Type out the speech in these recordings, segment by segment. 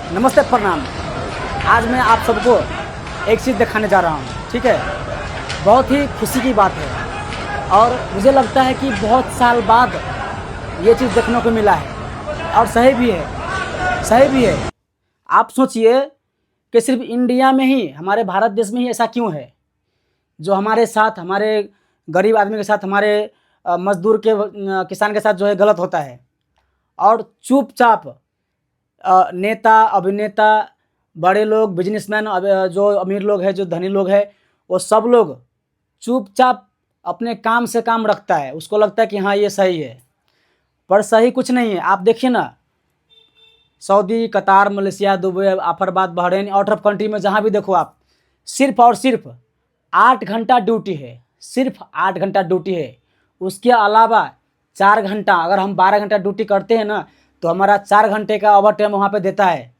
नमस्ते, प्रणाम। आज मैं आप सबको एक चीज़ दिखाने जा रहा हूँ, ठीक है। बहुत ही खुशी की बात है और मुझे लगता है कि बहुत साल बाद ये चीज़ देखने को मिला है और सही भी है, सही भी है। आप सोचिए कि सिर्फ इंडिया में ही, हमारे भारत देश में ही ऐसा क्यों है, जो हमारे साथ, हमारे गरीब आदमी के साथ, हमारे मज़दूर के किसान के साथ जो है गलत होता है और चुपचाप नेता, अभिनेता, बड़े लोग, बिजनेसमैन, अब जो अमीर लोग हैं, जो धनी लोग हैं, वो सब लोग चुपचाप अपने काम से काम रखता है। उसको लगता है कि हाँ ये सही है, पर सही कुछ नहीं है। आप देखिए ना, सऊदी, कतार, मलेशिया, दुबई, आफरबाद, बहरीन, आउट ऑफ कंट्री में जहाँ भी देखो आप, सिर्फ और सिर्फ 8 घंटा ड्यूटी है, सिर्फ 8 घंटा ड्यूटी है। उसके अलावा 4 घंटा, अगर हम 12 घंटा ड्यूटी करते हैं ना, तो हमारा 4 घंटे का ओवर टाइम वहाँ पे देता है,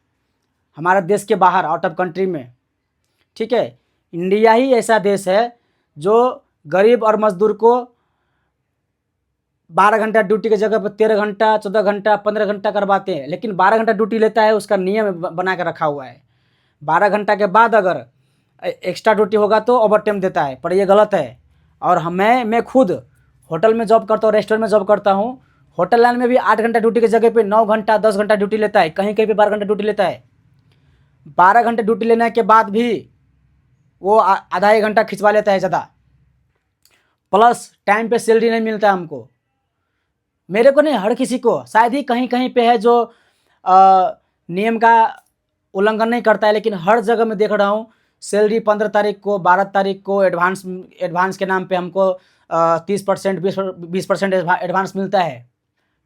हमारे देश के बाहर, आउट ऑफ कंट्री में, ठीक है। इंडिया ही ऐसा देश है जो गरीब और मजदूर को 12 घंटा ड्यूटी की जगह पर 13 घंटा, 14 घंटा, 15 घंटा करवाते हैं, लेकिन 12 घंटा ड्यूटी लेता है। उसका नियम बना के रखा हुआ है, 12 घंटा के बाद अगर एक्स्ट्रा ड्यूटी होगा तो ओवर टाइम देता है, पर ये गलत है। और मैं खुद होटल में जॉब करता हूँ, रेस्टोरेंट में जॉब करता हूँ। होटल लाइन में भी 8 घंटा ड्यूटी की जगह पे 9 घंटा, 10 घंटा ड्यूटी लेता है, कहीं कहीं पे 12 घंटा ड्यूटी लेता है। 12 घंटे ड्यूटी लेने के बाद भी वो आधा एक घंटा खिंचवा लेता है ज़्यादा, प्लस टाइम पे सैलरी नहीं मिलता हमको। मेरे को नहीं, हर किसी को, शायद ही कहीं कहीं पे है जो नियम का उल्लंघन नहीं करता है, लेकिन हर जगह मैं देख रहा हूँ सैलरी 15 तारीख को, 12 तारीख को एडवांस के नाम पे हमको 30%, 20% एडवांस मिलता है,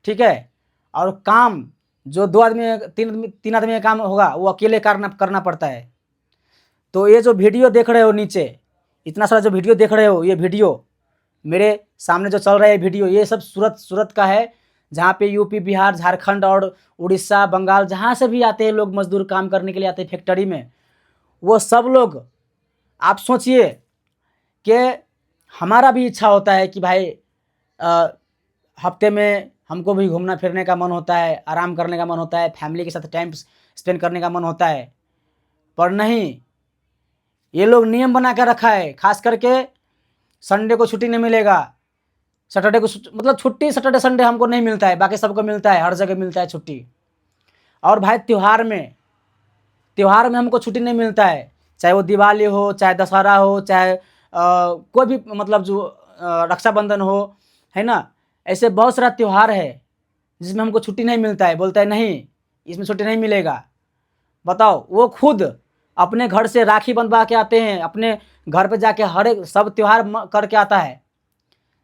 ठीक है। और काम जो 2 आदमी, तीन आदमी का काम होगा, वो अकेले करना पड़ता है। तो ये जो वीडियो देख रहे हो नीचे, इतना सारा जो वीडियो देख रहे हो, ये वीडियो मेरे सामने जो चल रहा है वीडियो, ये सब सूरत का है, जहाँ पे यूपी, बिहार, झारखंड और उड़ीसा, बंगाल, जहाँ से भी आते हैं लोग, मजदूर काम करने के लिए आते हैं फैक्ट्री में, वो सब लोग, आप सोचिए कि हमारा भी इच्छा होता है कि भाई हफ्ते में हमको भी घूमना फिरने का मन होता है, आराम करने का मन होता है, फैमिली के साथ टाइम स्पेंड करने का मन होता है, पर नहीं, ये लोग नियम बना कर रखा है। खास करके संडे को छुट्टी नहीं मिलेगा, सैटरडे को, मतलब छुट्टी सैटरडे संडे हमको नहीं मिलता है, बाकी सबको मिलता है, हर जगह मिलता है छुट्टी। और भाई त्यौहार में हमको छुट्टी नहीं मिलता है, चाहे वो दिवाली हो, चाहे दशहरा हो, चाहे कोई भी, मतलब जो रक्षाबंधन हो, है ना। ऐसे बहुत सारा त्यौहार है जिसमें हमको छुट्टी नहीं मिलता है। बोलता है नहीं, इसमें छुट्टी नहीं मिलेगा। बताओ, वो खुद अपने घर से राखी बंधवा के आते हैं, अपने घर पे जाके हर एक सब त्यौहार करके आता है,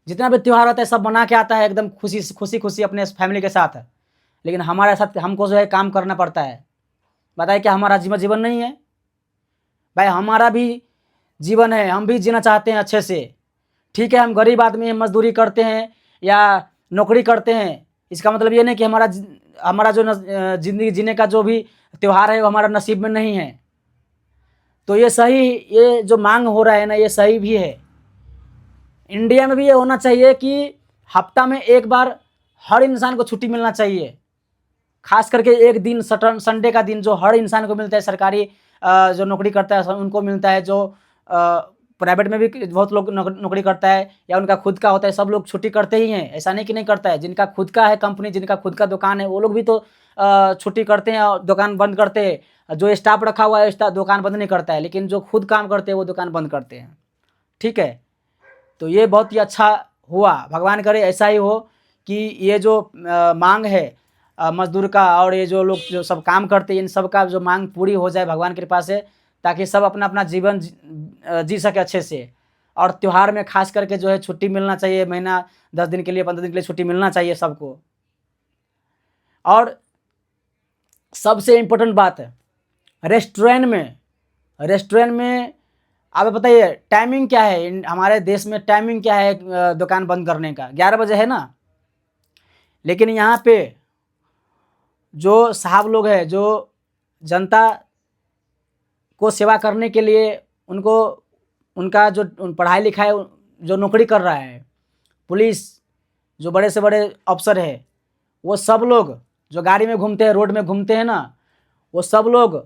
जितना भी त्यौहार होता है सब बना के आता है, एकदम खुशी अपने फैमिली के साथ। लेकिन हमारे साथ हमको जो है काम करना पड़ता है। बताइए, क्या हमारा जीवन नहीं है? भाई हमारा भी जीवन है, हम भी जीना चाहते हैं अच्छे से, ठीक है। हम गरीब आदमी हैं, मजदूरी करते हैं या नौकरी करते हैं, इसका मतलब ये नहीं कि हमारा जो ज़िंदगी जीने का जो भी त्यौहार है वो हमारा नसीब में नहीं है। तो ये जो मांग हो रहा है ना, ये सही भी है। इंडिया में भी ये होना चाहिए कि हफ्ता में एक बार हर इंसान को छुट्टी मिलना चाहिए। खास करके एक दिन, संडे का दिन, जो हर इंसान को मिलता है, सरकारी जो नौकरी करता है उनको मिलता है, जो प्राइवेट में भी बहुत लोग नौकरी करता है या उनका खुद का होता है, सब लोग छुट्टी करते ही हैं। ऐसा नहीं कि नहीं करता है, जिनका खुद का है कंपनी, जिनका खुद का दुकान है, वो लोग भी तो छुट्टी करते हैं और दुकान बंद करते हैं। जो स्टाफ रखा हुआ है दुकान बंद नहीं करता है, लेकिन जो खुद काम करते हैं वो दुकान बंद करते हैं, ठीक है। तो ये बहुत ही अच्छा हुआ, भगवान करे ऐसा ही हो कि ये जो मांग है मजदूर का, और ये जो लोग जो सब काम करते हैं, इन सब का जो मांग पूरी हो जाए भगवान की कृपा से, ताकि सब अपना अपना जीवन जी सके अच्छे से। और त्यौहार में खास करके जो है छुट्टी मिलना चाहिए, महीना 10 दिन के लिए, 15 दिन के लिए छुट्टी मिलना चाहिए सबको। और सबसे इम्पोर्टेंट बात है, रेस्टोरेंट में आप बताइए टाइमिंग क्या है? हमारे देश में टाइमिंग क्या है दुकान बंद करने का? 11 बजे है ना। लेकिन यहाँ पे जो साहब लोग हैं, जो जनता को सेवा करने के लिए, उनको उनका जो पढ़ाई लिखाई, जो नौकरी कर रहा है, पुलिस, जो बड़े से बड़े अफसर है, वो सब लोग जो गाड़ी में घूमते हैं, रोड में घूमते हैं ना, वो सब लोग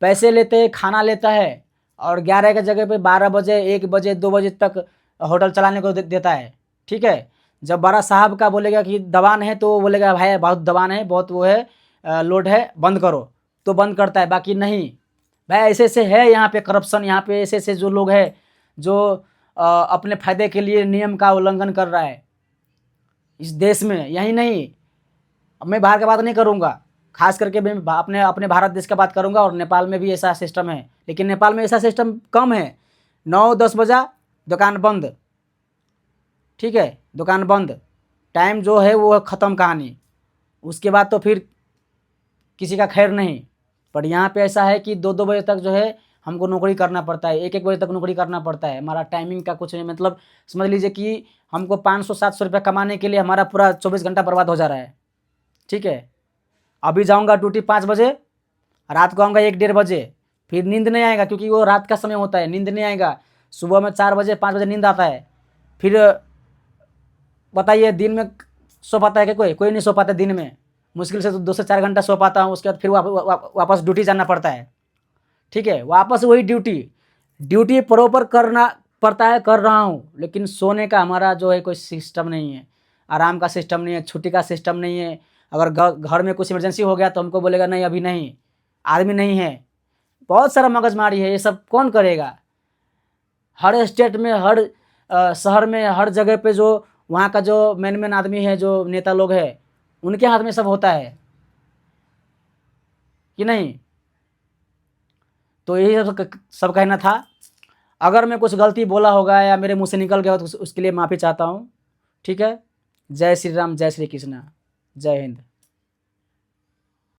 पैसे लेते हैं, खाना लेता है, और 11 की जगह पे 12 बजे, 1 बजे, 2 बजे तक होटल चलाने को देता है। ठीक है, जब बड़ा साहब का बोलेगा कि दबान है तो वो बोलेगा भाई बहुत दबान है, बहुत वो है, लोड है, बंद करो, तो बंद करता है, बाकी नहीं। भाई ऐसे ऐसे है यहाँ पे करप्शन, यहाँ पे ऐसे ऐसे जो लोग हैं जो अपने फ़ायदे के लिए नियम का उल्लंघन कर रहा है इस देश में। यही नहीं, अब मैं बाहर की बात नहीं करूँगा, खास करके मैं अपने अपने भारत देश का बात करूँगा, और नेपाल में भी ऐसा सिस्टम है, लेकिन नेपाल में ऐसा सिस्टम कम है। 9-10 बजा दुकान बंद, ठीक है, दुकान बंद, टाइम जो है वो ख़त्म कहानी, उसके बाद तो फिर किसी का खैर नहीं। पर यहाँ पे ऐसा है कि 2-2 बजे तक जो है हमको नौकरी करना पड़ता है, 1-1 बजे तक नौकरी करना पड़ता है। हमारा टाइमिंग का कुछ नहीं, मतलब समझ लीजिए कि हमको 500-700 रुपये कमाने के लिए हमारा पूरा 24 घंटा बर्बाद हो जा रहा है। ठीक है, अभी जाऊँगा ड्यूटी 5 बजे, रात को आऊँगा 1-1:30 बजे, फिर नींद नहीं आएगा क्योंकि वो रात का समय होता है, नींद नहीं आएगा। सुबह में 4 बजे 5 बजे नींद आता है। फिर बताइए दिन में सो पाता है कि कोई नहीं सो पाता दिन में, मुश्किल से तो 2 से 4 घंटा सो पाता हूँ, उसके बाद फिर वापस ड्यूटी जाना पड़ता है। ठीक है, वापस वही ड्यूटी प्रॉपर करना पड़ता है, कर रहा हूँ, लेकिन सोने का हमारा जो है कोई सिस्टम नहीं है, आराम का सिस्टम नहीं है, छुट्टी का सिस्टम नहीं है। अगर घर में कुछ इमरजेंसी हो गया तो हमको बोलेगा नहीं अभी नहीं, आदमी नहीं है। बहुत सारा मगजमारी है, ये सब कौन करेगा। हर स्टेट में, हर शहर में, हर जगह पे जो वहाँ का जो मेन आदमी है, जो नेता लोग हैं, उनके हाथ में सब होता है कि नहीं। तो यही सब कहना था। अगर मैं कुछ गलती बोला होगा या मेरे मुंह से निकल गया हो तो उसके लिए माफ़ी चाहता हूँ। ठीक है, जय श्री राम, जय श्री कृष्णा, जय हिंद।